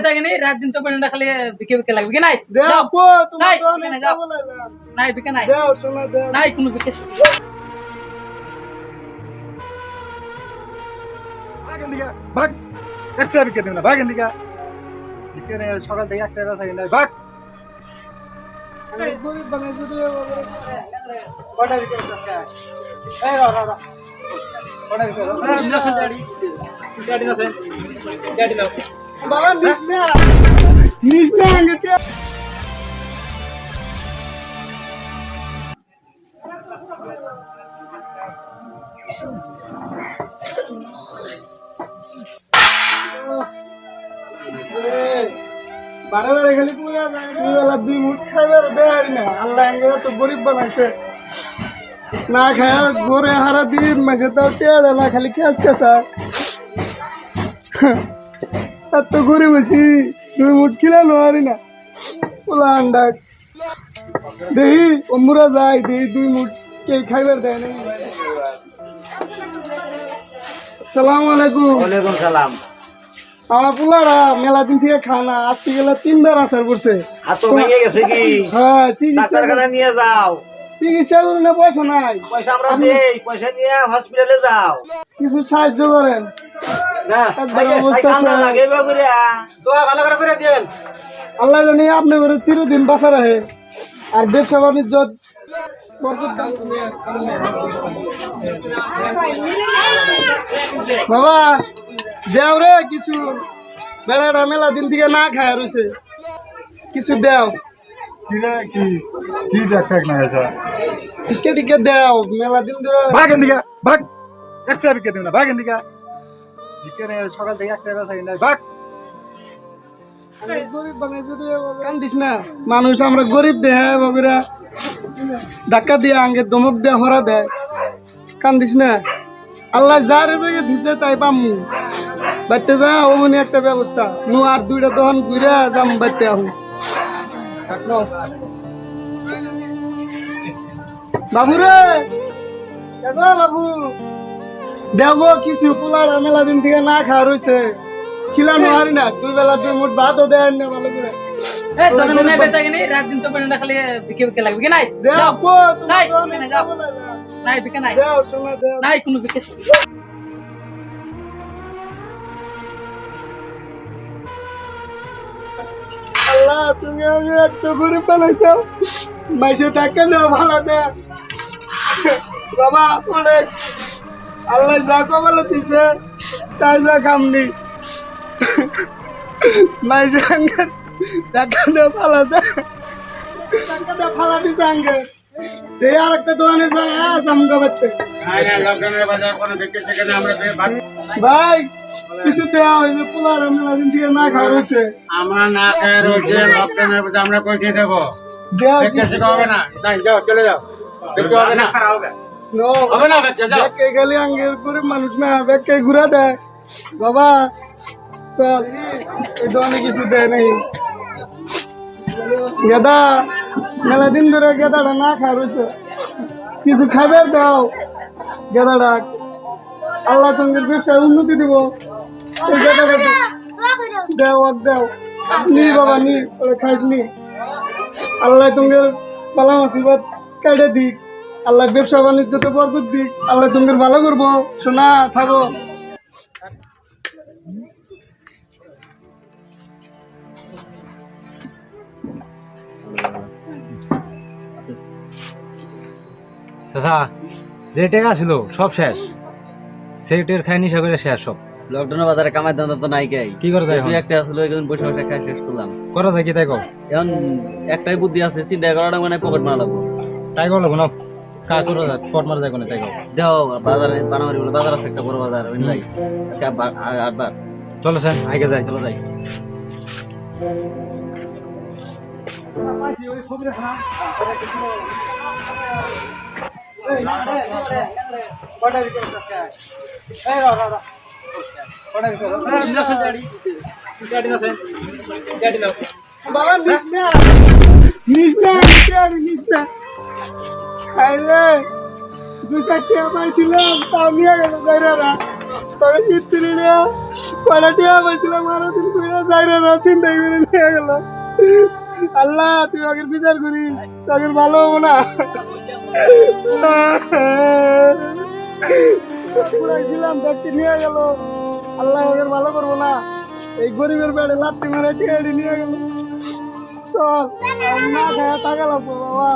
বেচা কিনি রাত দিন 24 ঘন্টা খালি বিকে বিকে লাগবে কি নাই দেও কো নাই তুমি নাই তো যাও বলাইলা নাই বিকে নাই দেও শোনা দেও নাই কোনো বিকে ভাগেন দিকা ভাগ একটা বিকে দেব না ভাগেন দিকা বিকে রে সকাল থেকে একটা বেচা কিনা ভাগ গরিব বানাই যদি বড় বিকে আছে এই রা রা বড় বিকে নাসেন গাড়ি নাসেন গাড়ি নাও বাবা নিস না আঙ্গতে বারে বারে খালি পুরা বেলা 2 মুঠ খাইবার দেয় না আল্লাহ এঙ্গরা তো গরিব বানাইছে না খায় গরে হারা দিন মাসে তাও টিয়া দেয় না খালি খেস খেসা আর তো গরিব আছি 2 মুঠ খিলানো হারি না ওলা আন্ডা দেহি অমরা যায় দেহি 2 মুঠ কে খাইবার দেয় না আসসালামু আলাইকুম ওয়ালাইকুম সালাম। আমার পোলারা মেলা দিন থেকে খানা আজকে গেলে 3 বার আসার করছে হাত তো ভেঙে গেছে কি? হ্যাঁ চিকিৎসা ডাক্তারখানা নিয়ে যাও। চিকিৎসা করলে পয়সা নাই পয়সা আমরা দেই, পয়সা নিয়ে হসপিটালে যাও। কিছু সাহায্য করেন না, একবার অবস্থা ঠান্ডা লাগে বাগুরে। দোয়া ভালো করে দেন। আল্লাহ জানি আপনি করে চিরদিন বাঁচা রাখে আর ব্যবসা বাণিজ্য বরকত দান করে। বাবা দেও রে কিছু বেড়াটা মেলা দিন থেকে না খায় রয়েছে কিছু দেও কি রে কি দেখা না গেছে টিকে টিকে দেও মেলা দিন ধরে ভাগেন দিকা ভাগ একটা বিকে দেব না ভাগেন দিকা বিকে রে সকাল থেকে একটা বেচা কিনা ভাগ গরিব বানাই যদি কান্দিস না মানুষ আমরা গরিব দেহে বগুড়া ধাক্কা দিয়ে আঙ্গে ধমক দিয়ে হরা দেয় কান্দিস না আল্লাহ যারে জায়গায় ধুছে তাই পামু বাইতে যা অমনি একটা ব্যবস্থা নু আর 2টা দহন ঘুরে যাম বাইতে আহু বাবু রে বাবু দেও গো কিছু পোলার মেলা দিন থেকে না খাওয়া রয়েছে খিলানো হারি না 2 বেলা 2 মুঠ ভাতও দেয় না ভালো করে এই দোকানে নাই বেচা কিনি রাত দিন 24 ঘন্টা খালি বিকে বিকে লাগবে কি নাই দেও কো তুমি নাই তো নাই যাও নাই বিকে নাই দেও শোনা দেও নাই কোনো বিকে আল্লাহ তুমি আমি এত গরিব বানাইছো মাইসে টাকা দাও ভালো দেও বাবা বলে আল্লাহ যা কবলে দিছে তাই যা কামনি মাইসে আঙ্গে টাকা দাও ভালো দেও টাকা দাও ভালো দিছে আঙ্গে এই আর একটা দোকানে যায় জামগা বাতে ভাই কিছু দেওয়া হয়েছে পোলার মেলা দিন থেকে না খাওয়া রয়েছে আমরা না খেয়ে রয়েছে লকডাউনের মধ্যে আমরা পৌঁছে দেবো দেওয়া দেখতে শেখা হবে না নাই যাও চলে যাও দেখতে হবে না নো হবে না দেখতে যাও ব্যাগকে গেলে আঙ্গের গরিব মানুষ না ব্যাগকে ঘুরা দেয় বাবা চল এই দোকানে কিছু দেয় নাই গেদা মেলা দিন ধরে গেদাটা না খাওয়া রয়েছে কিছু খাবার দাও গেদাটা আল্লাহ তোমাদের ব্যবসায় উন্নতি দিব এই গেদাটা দেও দেও নি বাবা নি ওরা খাইস নি আল্লাহ তোমাদের পালা মুসিবত কেটে দিক আল্লাহ ব্যবসা বাণিজ্যতে বরকত দিক আল্লাহ তোমাদের ভালো করবো শোনা থাকো চাচা যে টাকা ছিল সব শেষ সেটের খাই নিশা করে শেষ সব লকডাউনের বাজারে কামাই দাম তো নাই গাই কি করা যায় দুই একটা আসলে এখন বসে বসে খাই শেষ করলাম করা যায় কি তাই কও এখন একটাই বুদ্ধি আছে চিন্তা করাটা মানে পকেট মারা লাগবো তাই কও লাগো না কা করা যায় পট মারা যায় কোনে তাই কও দেও বাজারে বানামারি বলে বাজার আছে একটা বড় বাজার ওই যাই আজকে আটবার চলো স্যার আগে যাই চলো যাই কটা বিকেল আছে এই রা রা কটা বিকেল নাসেন গাড়ি নাসেন গাড়ি নাও বাবা নিস না আরে 2-4 টাকা পাইছিলাম তাও নিয়ে গেল যাইরা তবে চিত্রিরা কয়টা টিয়া পাইছিলাম আর দিন কইরা যাইরা না চিন্তাই করে নিয়ে গেল আল্লাহ তুই আগের বিচার করিস আগের ভালো হবো না পুরাইছিলাম দেখছি নিয়ে গেল আল্লাহ আগের ভালো করবো না এই গরিবের বেড়ে লাত্তি মারে টিয়াড়ি নিয়ে গেল চল আর না খায় টাকা লাগবো বাবা